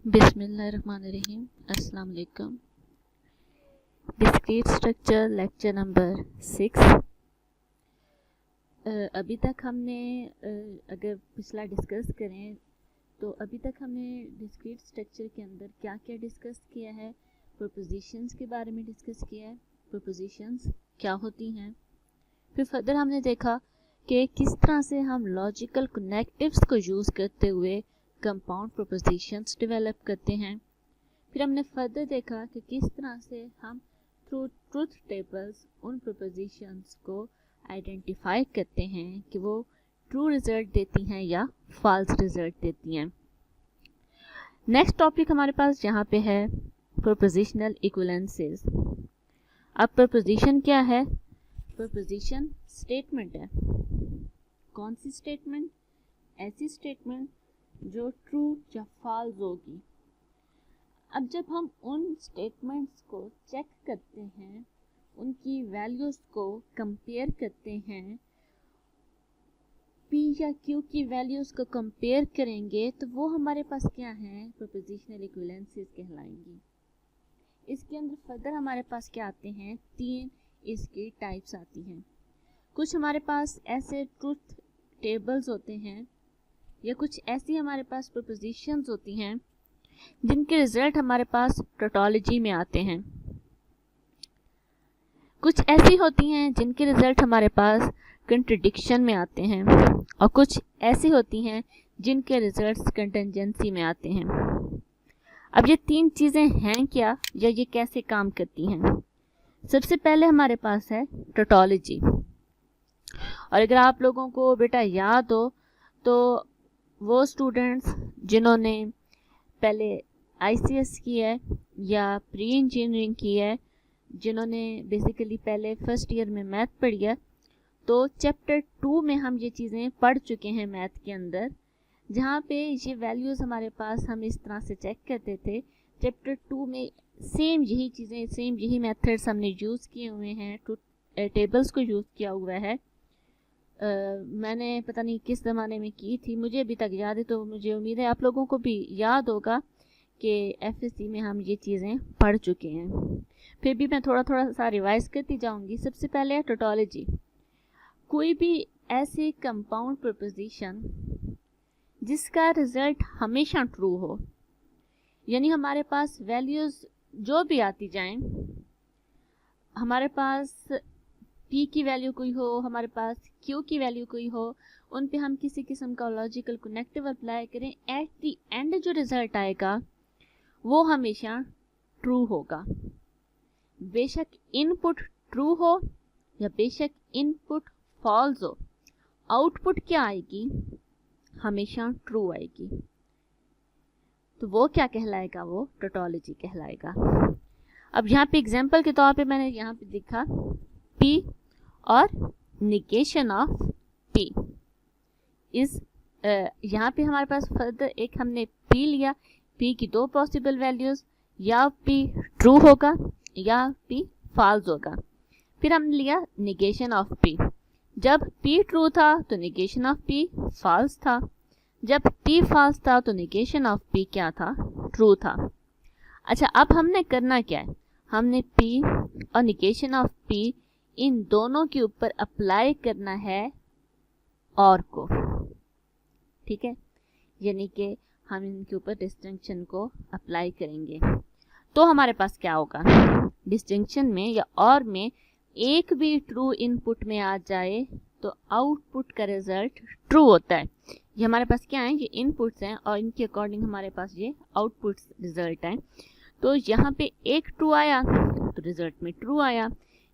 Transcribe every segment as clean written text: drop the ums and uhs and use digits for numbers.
बिस्मिल्लाहिर्रहमानिर्रहीम। अस्सलाम वालेकुम। Discrete structure lecture number 6। अभी तक हमने अगर पिछला डिस्कस करें तो अभी तक हमने डिस्क्रीट स्ट्रक्चर के अंदर क्या क्या डिस्कस किया है। प्रोपोजिशंस के बारे में डिस्कस किया है, प्रोपोजिशंस क्या होती हैं। फिर फर्दर हमने देखा कि किस तरह से हम लॉजिकल कनेक्टिव्स को यूज़ करते हुए कंपाउंड प्रोपोजिशंस डेवलप करते हैं। फिर हमने फर्दर देखा कि किस तरह से हम थ्रू ट्रुथ टेबल्स उन प्रोपोजिशंस को आइडेंटिफाई करते हैं कि वो ट्रू रिजल्ट देती हैं या फॉल्स रिजल्ट देती हैं। नेक्स्ट टॉपिक हमारे पास यहाँ पे है प्रोपोजिशनल इक्विवेलेंसेस। अब प्रोपोजिशन क्या है? प्रोपोजिशन स्टेटमेंट है। कौन सी स्टेटमेंट? ऐसी स्टेटमेंट जो ट्रू या फॉल्स होगी। अब जब हम उन स्टेटमेंट्स को चेक करते हैं, उनकी वैल्यूज़ को कंपेयर करते हैं, पी या क्यू की वैल्यूज़ को कंपेयर करेंगे तो वो हमारे पास क्या है? प्रोपोजिशनल इक्विवेलेंसेस कहलाएंगी। इसके अंदर फर्दर हमारे पास क्या आते हैं? 3 इसकी टाइप्स आती हैं। कुछ हमारे पास ऐसे ट्रुथ टेबल्स होते हैं या कुछ ऐसी हमारे पास प्रोपोजिशंस होती हैं जिनके रिजल्ट हमारे पास टोटोलॉजी में आते हैं। कुछ ऐसी होती हैं जिनके रिजल्ट हमारे पास कंट्रडिक्शन में आते हैं और कुछ ऐसी होती हैं जिनके रिजल्ट्स कंटिजेंसी में आते हैं। अब ये 3 चीज़ें हैं क्या या ये कैसे काम करती हैं? सबसे पहले हमारे पास है टोटोलॉजी। और अगर आप लोगों को बेटा याद हो तो वो स्टूडेंट्स जिन्होंने पहले आईसीएस की है या प्री इंजीनियरिंग की है, जिन्होंने बेसिकली पहले फर्स्ट ईयर में मैथ पढ़ी है, तो चैप्टर 2 में हम ये चीज़ें पढ़ चुके हैं मैथ के अंदर, जहाँ पे ये वैल्यूज़ हमारे पास हम इस तरह से चेक करते थे। चैप्टर 2 में सेम यही चीज़ें, सेम यही मेथड्स हमने यूज़ किए हुए हैं, टेबल्स को यूज़ किया हुआ है। मैंने पता नहीं किस ज़माने में की थी, मुझे अभी तक याद है, तो मुझे उम्मीद है आप लोगों को भी याद होगा कि एफएससी में हम ये चीज़ें पढ़ चुके हैं। फिर भी मैं थोड़ा थोड़ा सा रिवाइज करती जाऊंगी। सबसे पहले है टोटोलॉजी। कोई भी ऐसी कंपाउंड प्रोपोजिशन जिसका रिजल्ट हमेशा ट्रू हो, यानी हमारे पास वैल्यूज़ जो भी आती जाएं, हमारे पास पी की वैल्यू कोई हो, हमारे पास क्यू की वैल्यू कोई हो, उन पे हम किसी किस्म का लॉजिकल कनेक्टिव अप्लाई करें, एट द एंड जो रिजल्ट आएगा वो हमेशा ट्रू होगा। बेशक इनपुट ट्रू हो या बेशक इनपुट फॉल्स हो, आउटपुट क्या आएगी? हमेशा ट्रू आएगी। तो वो क्या कहलाएगा? वो टोटोलॉजी कहलाएगा। अब यहाँ पे एग्जाम्पल के तौर पे मैंने यहाँ पे लिखा P और निगेशन ऑफ P इस यहाँ पे हमारे पास फर्दर एक हमने P लिया। P की 2 पॉसिबल वैल्यूज़, या P ट्रू होगा या P फॉल्स होगा। फिर हमने लिया निगेशन ऑफ P। जब P ट्रू था तो निगेशन ऑफ P फॉल्स था, जब P फॉल्स था तो निगेशन ऑफ P क्या था? ट्रू था। अच्छा, अब हमने करना क्या है? हमने P और निगेशन ऑफ P इन दोनों के ऊपर अप्लाई करना है और को, ठीक है, यानी कि हम इनके ऊपर डिस्टिंक्शन को अप्लाई करेंगे। तो हमारे पास क्या होगा? डिस्टिंक्शन में या और में एक भी ट्रू इनपुट में आ जाए तो आउटपुट का रिजल्ट ट्रू होता है। ये हमारे पास क्या है? ये इनपुट्स हैं और इनके अकॉर्डिंग हमारे पास ये आउटपुट्स रिजल्ट हैं। तो यहाँ पे एक ट्रू आया तो रिजल्ट में ट्रू आया,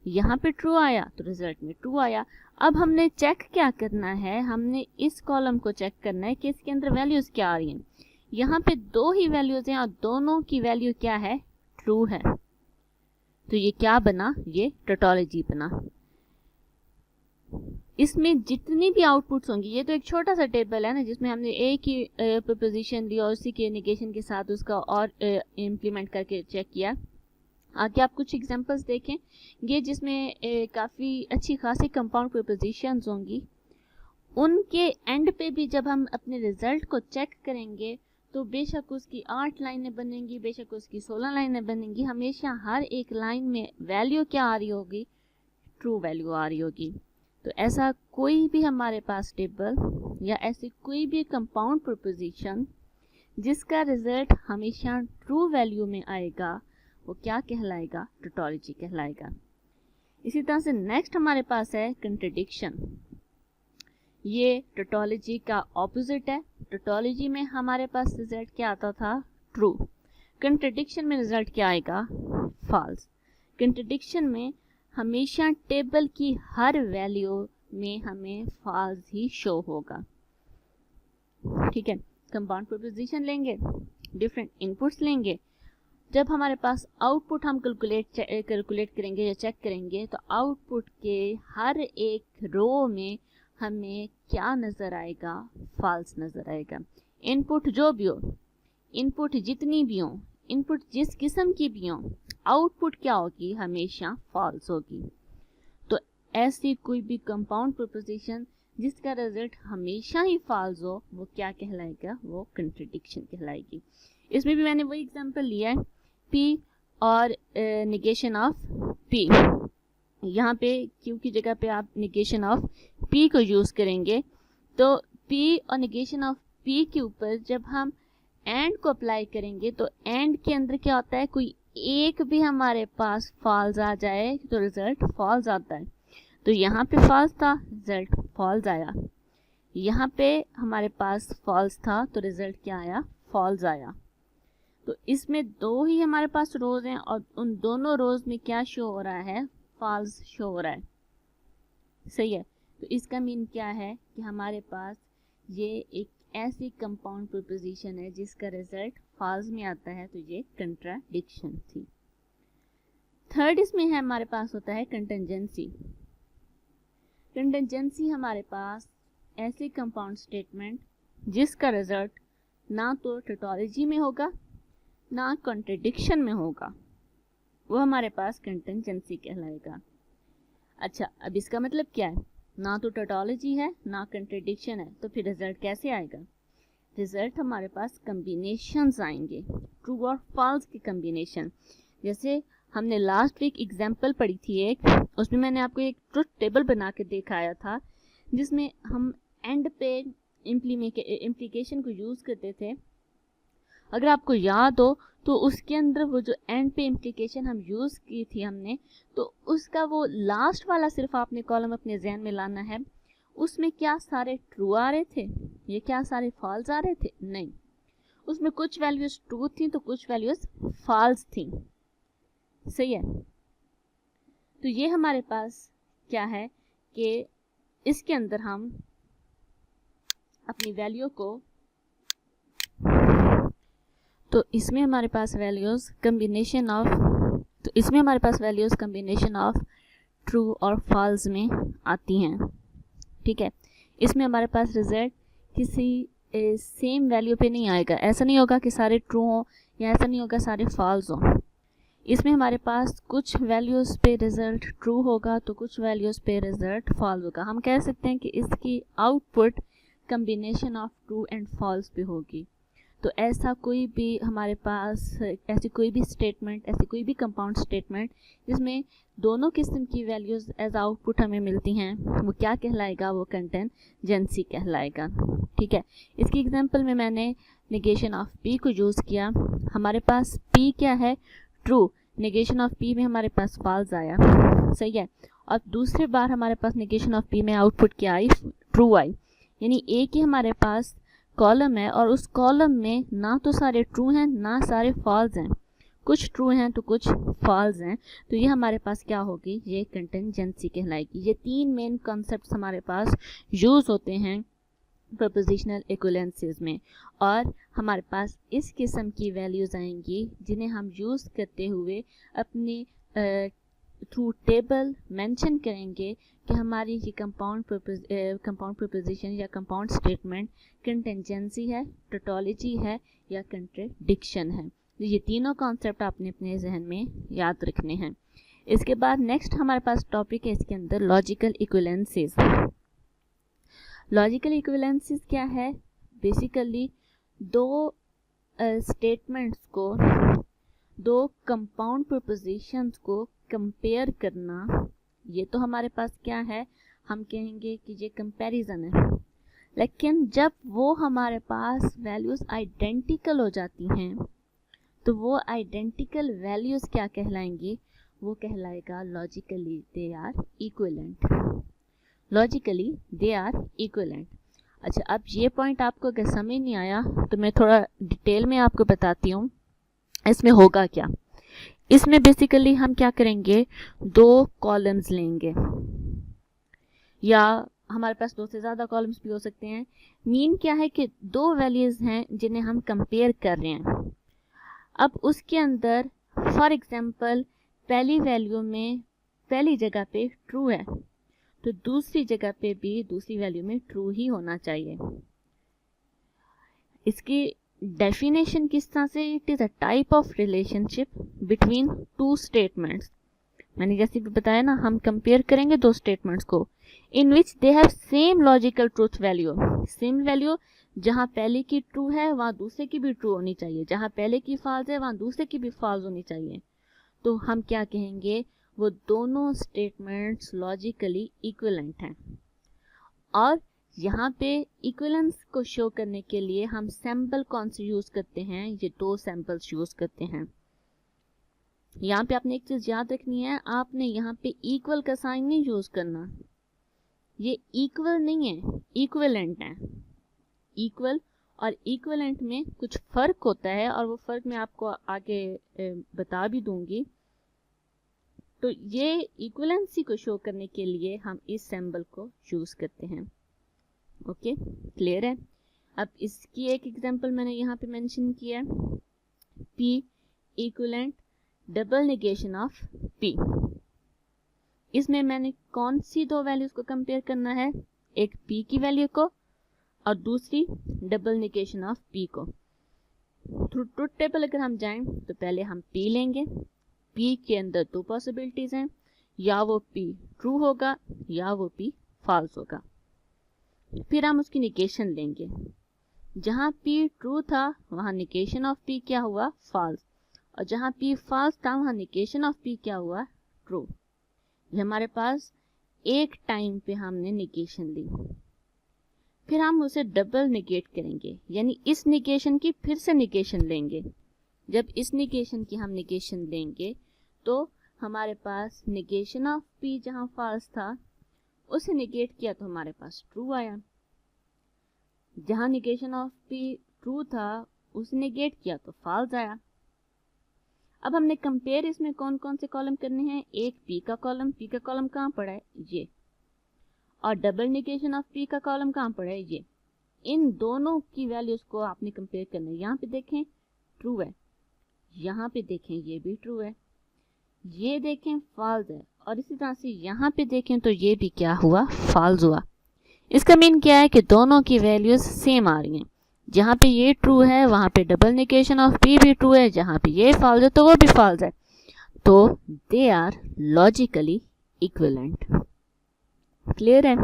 यहाँ पे ट्रू आया तो रिजल्ट में ट्रू आया। अब हमने चेक क्या करना है? हमने इस कॉलम को चेक करना है कि इसके अंदर वैल्यूज़ क्या आ रही हैं। यहाँ पे 2 ही वैल्यूज़ हैं और दोनों की वैल्यू क्या है? ट्रू है। तो ये क्या बना? ये टोटोलॉजी बना। इसमें जितनी भी आउटपुट्स होंगी, ये तो एक छोटा सा टेबल है ना, जिसमें हमने एक ही प्रोपोजिशन ली और उसी के निगेशन के साथ उसका और इम्प्लीमेंट करके चेक किया। आगे आप कुछ एग्जांपल्स देखें ये, जिसमें काफ़ी अच्छी खासी कंपाउंड प्रोपोजिशंस होंगी। उनके एंड पे भी जब हम अपने रिजल्ट को चेक करेंगे तो बेशक उसकी 8 लाइनें बनेंगी, बेशक उसकी 16 लाइनें बनेंगी, हमेशा हर एक लाइन में वैल्यू क्या आ रही होगी, ट्रू वैल्यू आ रही होगी। तो ऐसा कोई भी हमारे पास टेबल या ऐसी कोई भी कंपाउंड प्रोपोजिशन जिसका रिजल्ट हमेशा ट्रू वैल्यू में आएगा, वो क्या कहलाएगा, टोटोलॉजी कहलाएगा। इसी तरह से नेक्स्ट हमारे पास है कंट्रडिक्शन। ये टोटोलॉजी का ऑपोजिट है। टोटोलॉजी में हमारे पास रिजल्ट क्या आता था, ट्रू। कंट्रडिक्शन में रिजल्ट क्या आएगा, फॉल्स। कंट्रडिक्शन में हमेशा टेबल की हर वैल्यू में हमें फॉल्स ही शो होगा। ठीक है, कंपाउंड प्रोपोजिशन लेंगे, डिफरेंट इनपुट्स लेंगे, जब हमारे पास आउटपुट हम कैलकुलेट करेंगे या चेक करेंगे तो आउटपुट के हर एक रो में हमें क्या नज़र आएगा, फॉल्स नज़र आएगा। इनपुट जो भी हो, इनपुट जितनी भी हो, इनपुट जिस किस्म की भी हो, आउटपुट क्या होगी, हमेशा फॉल्स होगी। तो ऐसी कोई भी कंपाउंड प्रोपोजिशन जिसका रिजल्ट हमेशा ही फॉल्स हो, वो क्या कहलाएगा, वो कंट्रडिक्शन कहलाएगी। इसमें भी मैंने वही एग्जांपल लिया है, P और निगेशन ऑफ P। यहाँ पे Q की जगह पे आप निगेशन ऑफ P को यूज़ करेंगे, तो P और निगेशन ऑफ P के ऊपर जब हम एंड को अप्लाई करेंगे तो एंड के अंदर क्या होता है, कोई एक भी हमारे पास फॉल्स आ जाए तो रिजल्ट फॉल्स आता है। तो यहाँ पे फॉल्स था, रिजल्ट फॉल्स आया। यहाँ पे हमारे पास फॉल्स था तो रिजल्ट क्या आया, फॉल्स आया। तो इसमें दो ही हमारे पास रोज हैं और उन दोनों रोज में क्या शो हो रहा है, फॉल्स शो हो रहा है। सही है। तो इसका मीन क्या है कि हमारे पास ये एक ऐसी कंपाउंड प्रोपोजिशन है जिसका रिजल्ट फॉल्स में आता है, तो ये कंट्राडिक्शन थी। थर्ड इसमें है हमारे पास होता है कंटिंजेंसी। कंटिंजेंसी हमारे पास ऐसी कंपाउंड स्टेटमेंट जिसका रिजल्ट ना तो टोटोलॉजी में होगा ना कॉन्ट्रडिक्शन में होगा, वो हमारे पास कंटिंजेंसी कहलाएगा। अच्छा, अब इसका मतलब क्या है, ना तो टोटोलॉजी है ना कंट्रडिक्शन है, तो फिर रिजल्ट कैसे आएगा। रिजल्ट हमारे पास कम्बिनेशंस आएंगे, ट्रू और फॉल्स के कम्बिनेशन। जैसे हमने लास्ट वीक एग्जाम्पल पढ़ी थी एक, उसमें मैंने आपको एक ट्रुथ टेबल बना के दिखाया था जिसमें हम एंड पे इम्प्लीकेशन को यूज़ करते थे। अगर आपको याद हो तो उसके अंदर वो जो एंड पे इम्प्लीकेशन हम यूज़ की थी हमने, तो उसका वो लास्ट वाला सिर्फ आपने कॉलम अपने जहन में लाना है। उसमें क्या सारे ट्रू आ रहे थे, ये क्या सारे फॉल्स आ रहे थे, नहीं। उसमें कुछ वैल्यूज ट्रू थी तो कुछ वैल्यूज फॉल्स थी। सही है। तो ये हमारे पास क्या है कि इसके अंदर हम अपनी वैल्यू को, तो इसमें हमारे पास वैल्यूज कम्बिनेशन ऑफ, तो इसमें हमारे पास वैल्यूज कम्बिनेशन ऑफ ट्रू और फॉल्स में आती हैं। ठीक है। इसमें हमारे पास रिजल्ट किसी सेम वैल्यू पे नहीं आएगा। ऐसा नहीं होगा कि सारे ट्रू हों या ऐसा नहीं होगा सारे फॉल्स हों। इसमें हमारे पास कुछ वैल्यूज़ पे रिज़ल्ट ट्रू होगा तो कुछ वैल्यूज़ पे रिज़ल्ट फॉल्स होगा। हम कह सकते हैं कि इसकी output combination of true and false पे होगी। तो ऐसा कोई भी हमारे पास, ऐसी कोई भी स्टेटमेंट, ऐसी कोई भी कंपाउंड स्टेटमेंट जिसमें दोनों किस्म की वैल्यूज़ एज आउटपुट हमें मिलती हैं, वो क्या कहलाएगा, वो कंटिंजेंसी कहलाएगा। ठीक है। इसकी एग्जांपल में मैंने नेगेशन ऑफ पी को यूज़ किया। हमारे पास पी क्या है, ट्रू। नेगेशन ऑफ पी में हमारे पास फॉल्स आया। सही है। और दूसरी बार हमारे पास नेगेशन ऑफ पी में आउटपुट क्या आई, ट्रू आई। यानी एक ही हमारे पास कॉलम है और उस कॉलम में ना तो सारे ट्रू हैं ना सारे फॉल्स हैं, कुछ ट्रू हैं तो कुछ फॉल्स हैं। तो ये हमारे पास क्या होगी, ये कंटिंजेंसी कहलाएगी। ये तीन मेन कॉन्सेप्ट्स हमारे पास यूज़ होते हैं प्रपोजिशनल इक्विवेलेंसेस में, और हमारे पास इस किस्म की वैल्यूज़ आएंगी जिन्हें हम यूज़ करते हुए अपनी थ्रू टेबल मेंशन करेंगे कि हमारी ये कंपाउंड प्रोपोजिशन या कंपाउंड स्टेटमेंट कंटिंजेंसी है, टोटोलॉजी है या कंट्रडिक्शन है। तो ये तीनों कॉन्सेप्ट आपने अपने जहन में याद रखने हैं। इसके बाद नेक्स्ट हमारे पास टॉपिक है इसके अंदर लॉजिकल इक्विवेलेंसेस। लॉजिकल इक्विवेलेंसेस क्या है, बेसिकली दो स्टेटमेंट्स को, दो कंपाउंड प्रोपोजिशंस को कंपेयर करना, ये तो हमारे पास क्या है, हम कहेंगे कि ये कंपैरिजन है। लेकिन जब वो हमारे पास वैल्यूज़ आइडेंटिकल हो जाती हैं तो वो आइडेंटिकल वैल्यूज़ क्या कहलाएंगी, वो कहलाएगा logically they are equivalent. Logically they are equivalent. अच्छा, अब ये पॉइंट आपको अगर समझ नहीं आया तो मैं थोड़ा डिटेल में आपको बताती हूँ इसमें होगा क्या। इसमें बेसिकली हम क्या करेंगे, दो कॉलम्स लेंगे या हमारे पास दो से ज़्यादा कॉलम्स भी हो सकते हैं। मीन क्या है कि दो वैल्यूज़ हैं जिन्हें हम कंपेयर कर रहे हैं। अब उसके अंदर फॉर एग्जांपल पहली वैल्यू में पहली जगह पे ट्रू है तो दूसरी जगह पे भी दूसरी वैल्यू में ट्रू ही होना चाहिए। इसकी डेफिनेशन किस तरह से, it is a type of relationship between two statements. मैंने जैसे भी बताया ना, हम कंपेयर करेंगे दो स्टेटमेंट्स को in which they have same logical truth value. Same value, जहाँ पहले की ट्रू है वहाँ दूसरे की भी ट्रू होनी चाहिए, जहाँ पहले की फॉल्स है वहाँ दूसरे की भी फॉल्स होनी चाहिए। तो हम क्या कहेंगे, वो दोनों स्टेटमेंट्स लॉजिकली इक्विवेलेंट हैं। और यहाँ पे इक्विवेलेंस को शो करने के लिए हम सैम्पल कौन से यूज़ करते हैं, ये दो सैम्पल्स यूज़ करते हैं। यहाँ पे आपने एक चीज़ याद रखनी है, आपने यहाँ पे इक्वल का साइन नहीं यूज़ करना, ये इक्वल नहीं है, इक्विवेलेंट है। इक्वल और इक्विवेलेंट में कुछ फ़र्क होता है और वो फ़र्क मैं आपको आगे बता भी दूंगी। तो ये इक्विवेलेंसी को शो करने के लिए हम इस सिंबल को यूज़ करते हैं। ओके, क्लियर है। अब इसकी एक एग्जांपल मैंने यहाँ पे मेंशन किया है, P equivalent double negation of P। इसमें मैंने कौन सी दो वैल्यूज़ को कंपेयर करना है, एक P की वैल्यू को और दूसरी डबल नेगेशन ऑफ P को। थ्रू ट्रुथ टेबल अगर हम जाएं तो पहले हम P लेंगे। P के अंदर दो पॉसिबिलिटीज़ हैं, या वो P ट्रू होगा या वो P फॉल्स होगा। फिर हम उसकी निगेशन लेंगे, जहाँ P ट्रू था वहाँ निगेशन ऑफ P क्या हुआ, फॉल्स, और जहाँ P फॉल्स था वहाँ निगेशन ऑफ P क्या हुआ, ट्रू। ये हमारे पास एक टाइम पे हमने निगेशन ली। फिर हम उसे डबल निगेट करेंगे, यानी इस निगेशन की फिर से निगेशन लेंगे। जब इस निगेशन की हम निगेशन लेंगे तो हमारे पास निगेशन ऑफ P जहाँ फॉल्स था उसे निगेट किया तो हमारे पास ट्रू आया, जहाँ निगेशन ऑफ P ट्रू था उसे निगेट किया तो फॉल्स आया। अब हमने कंपेयर इसमें कौन कौन से कॉलम करने हैं, एक P का कॉलम कहाँ पड़ा है, ये, और डबल निगेशन ऑफ P का कॉलम कहाँ पड़ा है, ये। इन दोनों की वैल्यूज को आपने कंपेयर करना है। यहाँ पे देखें ट्रू है, यहाँ पे देखें ये भी ट्रू है, ये देखें फॉल्स है, और इसी तरह से यहाँ पे देखें तो ये भी क्या हुआ, फॉल्स हुआ। इसका मीन क्या है कि दोनों की वैल्यूज सेम आ रही हैं। जहाँ पे ये ट्रू है वहाँ पे डबल निगेशन ऑफ P भी ट्रू है, जहाँ पे ये फॉल्स है तो वो भी फॉल्स है। तो they are logically equivalent. Clear है।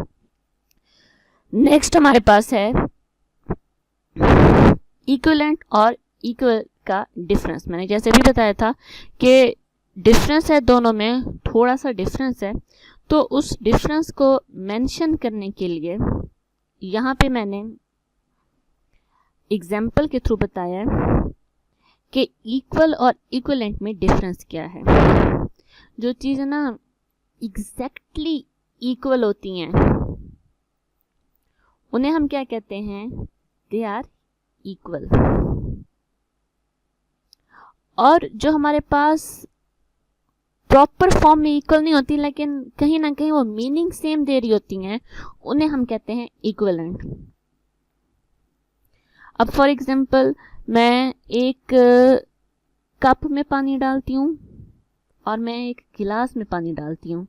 नेक्स्ट हमारे पास है इक्विवेलेंट और इक्वल का डिफरेंस। मैंने जैसे भी बताया था कि डिफरेंस है, दोनों में थोड़ा सा डिफरेंस है, तो उस डिफरेंस को मेंशन करने के लिए यहाँ पे मैंने एग्जाम्पल के थ्रू बताया है कि इक्वल और इक्विवेलेंट में डिफरेंस क्या है। जो चीज़ें ना एग्जैक्टली इक्वल होती हैं उन्हें हम क्या कहते हैं, दे आर इक्वल। और जो हमारे पास प्रॉपर फॉर्म में इक्वल नहीं होती लेकिन कहीं ना कहीं वो मीनिंग सेम दे रही होती हैं, उन्हें हम कहते हैं इक्विवेलेंट। अब फॉर एग्जांपल मैं एक कप में पानी डालती हूँ और मैं एक गिलास में पानी डालती हूँ,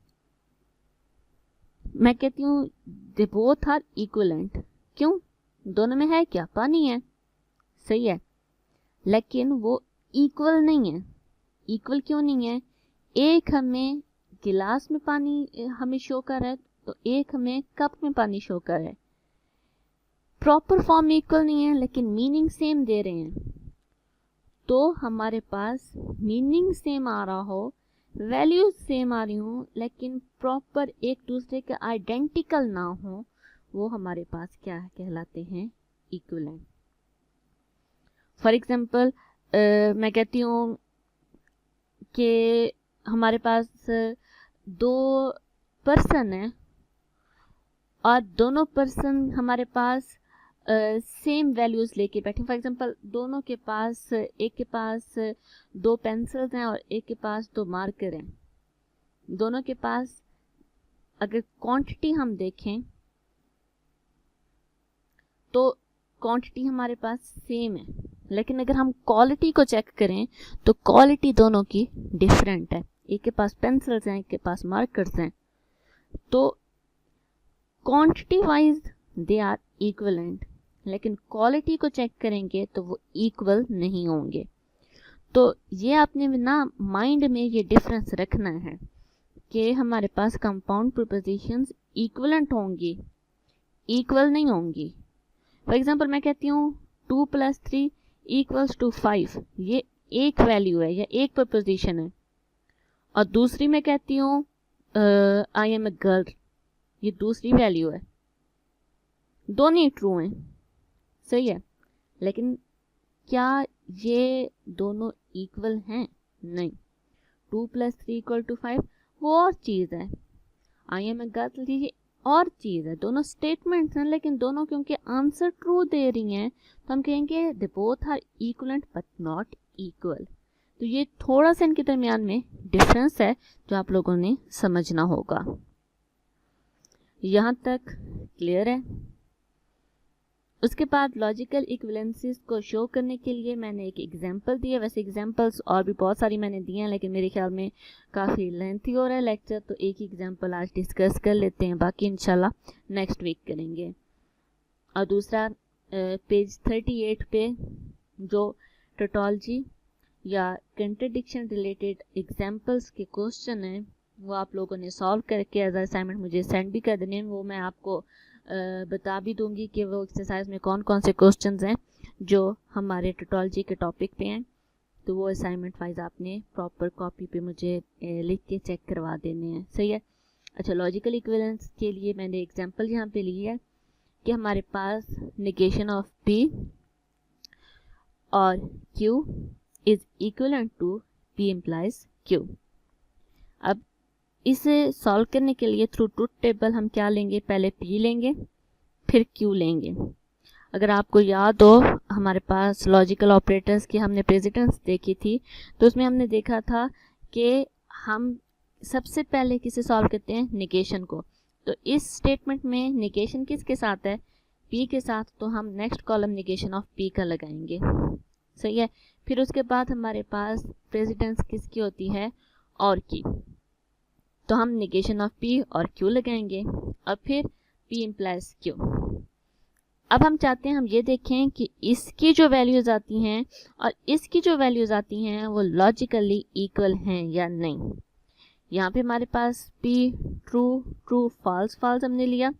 मैं कहती हूँ दे बोथ आर इक्विवेलेंट। क्यों, दोनों में है क्या, पानी है, सही है, लेकिन वो इक्वल नहीं है। इक्वल क्यों नहीं है, एक हमें गिलास में पानी हमें शो कर रहा है तो एक हमें कप में पानी शो कर रहा है। प्रॉपर फॉर्म इक्वल नहीं है लेकिन मीनिंग सेम दे रहे हैं। तो हमारे पास मीनिंग सेम आ रहा हो, वैल्यूज सेम आ रही हो, लेकिन प्रॉपर एक दूसरे के आइडेंटिकल ना हो, वो हमारे पास क्या कहलाते हैं? इक्विवेलेंट। फॉर एग्जांपल मैं कहती हूँ कि हमारे पास दो पर्सन हैं और दोनों पर्सन हमारे पास सेम वैल्यूज लेके बैठे। फॉर एग्जांपल दोनों के पास, एक के पास 2 पेंसिल्स हैं और एक के पास 2 मार्कर हैं। दोनों के पास अगर क्वांटिटी हम देखें तो क्वांटिटी हमारे पास सेम है, लेकिन अगर हम क्वालिटी को चेक करें तो क्वालिटी दोनों की डिफरेंट है। एक के पास पेंसिल्स हैं, एक के पास मार्कर्स हैं। तो quantity wise they are equivalent, लेकिन क्वालिटी को चेक करेंगे तो वो इक्वल नहीं होंगे। तो ये आपने ना माइंड में ये डिफरेंस रखना है कि हमारे पास कंपाउंड प्रीपोजिशंस इक्विवेलेंट होंगी, इक्वल नहीं होंगी। फॉर एग्जांपल मैं कहती हूँ 2 + 3 = 5, ये एक वैल्यू है या एक प्रीपोजिशन है। और दूसरी मैं कहती हूँ आई एम अ गर्ल, ये दूसरी वैल्यू है। दोनों ही ट्रू हैं, सही है, लेकिन क्या ये दोनों इक्वल हैं? नहीं। 2 + 3 = 5 वो और चीज़ है, आई एम अ गर्ल ये और चीज़ है। दोनों स्टेटमेंट्स हैं, लेकिन दोनों क्योंकि आंसर ट्रू दे रही हैं तो हम कहेंगे they both are equivalent but not equal. तो ये थोड़ा सा इनके दरमियान में डिफरेंस है जो आप लोगों ने समझना होगा। यहाँ तक क्लियर है? उसके बाद लॉजिकल इक्विवेलेंसीज को शो करने के लिए मैंने एक एग्जांपल दिया। वैसे एग्जांपल्स और भी बहुत सारी मैंने दी हैं, लेकिन मेरे ख्याल में काफ़ी लेंथी हो रहा है लेक्चर, तो एक ही एग्जांपल आज डिस्कस कर लेते हैं, बाकी इंशाल्लाह नेक्स्ट वीक करेंगे। और दूसरा पेज 38 पे जो टोटोलॉजी या कंट्रडिक्शन रिलेटेड एग्जांपल्स के क्वेश्चन हैं वो आप लोगों ने सॉल्व करके एज असाइनमेंट मुझे सेंड भी कर देने हैं। वो मैं आपको बता भी दूंगी कि वो एक्सरसाइज में कौन कौन से क्वेश्चंस हैं जो हमारे टोटोलॉजी के टॉपिक पे हैं। तो वो असाइनमेंट वाइज आपने प्रॉपर कॉपी पे मुझे लिख के चेक करवा देने हैं, सही है। अच्छा, लॉजिकल इक्विवेलेंस के लिए मैंने एग्जांपल यहाँ पे ली है कि हमारे पास नेगेशन ऑफ P और Q is equivalent to P implies Q। अब इसे सॉल्व करने के लिए थ्रू ट्रुथ टेबल हम क्या लेंगे? पहले P लेंगे फिर Q लेंगे। अगर आपको याद हो हमारे पास लॉजिकल ऑपरेटर्स की हमने प्रेसिडेंस देखी थी, तो उसमें हमने देखा था कि हम सबसे पहले किसे सॉल्व करते हैं? नेगेशन को। तो इस स्टेटमेंट में नेगेशन किसके साथ है? P के साथ, तो हम next column negation of P का लगाएंगे, सही है। फिर उसके बाद हमारे पास प्रेसिडेंस किसकी होती है? और की, तो हम नेगेशन ऑफ P और Q लगाएंगे और फिर P implies Q। अब हम चाहते हैं हम ये देखें कि इसकी जो वैल्यूज आती हैं और इसकी जो वैल्यूज आती हैं वो लॉजिकली इक्वल हैं या नहीं। यहाँ पे हमारे पास P true true false false हमने लिया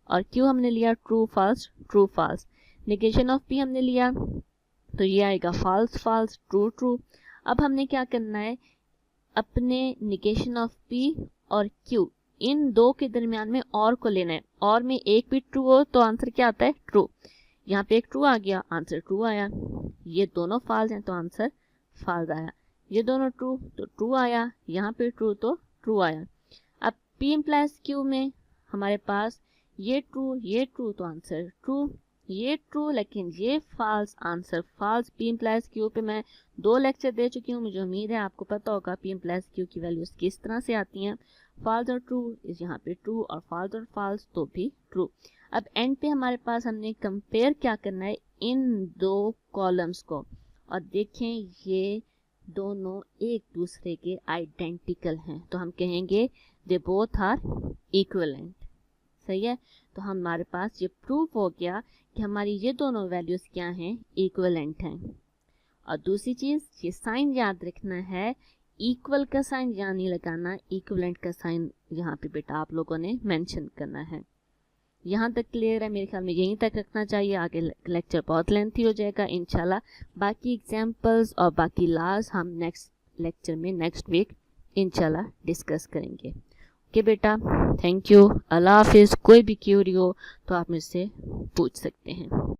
और Q हमने लिया true false true false. Negation of P हमने लिया तो ये आएगा फॉल्स फॉल्स ट्रू ट्रू। अब हमने क्या करना है? अपने नेगेशन ऑफ P और Q इन दो के दरमियान में और को लेना है। और में एक भी ट्रू हो तो आंसर क्या आता है? ट्रू। यहाँ पे एक ट्रू आ गया, आंसर ट्रू आया। ये दोनों फॉल्स हैं तो आंसर फॉल्स आया। ये दोनों ट्रू तो ट्रू आया, यहाँ पे ट्रू तो ट्रू आया। अब P implies Q में हमारे पास ये ट्रू तो आंसर ट्रू, ये ट्रू लेकिन ये false, answer false. P implies Q पे मैं 2 लेक्चर दे चुकी हूँ, मुझे उम्मीद है आपको पता होगा P implies Q की वैल्यूज किस तरह से आती हैं। फॉल्स और ट्रू इस यहाँ पे ट्रू और फॉल्स और फॉल्स तो भी ट्रू। अब एंड पे हमारे पास हमने कंपेयर क्या करना है? इन दो कॉलम्स को, और देखें ये दोनों एक दूसरे के आइडेंटिकल हैं, तो हम कहेंगे दे बोथ आर इक्विवेलेंट, सही है। तो हमारे पास ये प्रूफ हो गया कि हमारी ये दोनों वैल्यूज क्या हैं? इक्विवेलेंट हैं। और दूसरी चीज़, ये साइन याद रखना है, इक्वल का साइन यहाँ नहीं लगाना, इक्विवेलेंट का साइन यहाँ पे बेटा आप लोगों ने मेंशन करना है। यहाँ तक क्लियर है? मेरे ख्याल में यहीं तक रखना चाहिए, आगे लेक्चर बहुत लेंथी हो जाएगा इंशाल्लाह। बाकी एग्जाम्पल्स और बाकी लॉज हम नेक्स्ट लेक्चर में नेक्स्ट वीक इंशाल्लाह डिस्कस करेंगे। ओके बेटा, थैंक यू, अल्लाह हाफिज़। कोई भी क्यूरी हो तो आप मुझसे पूछ सकते हैं।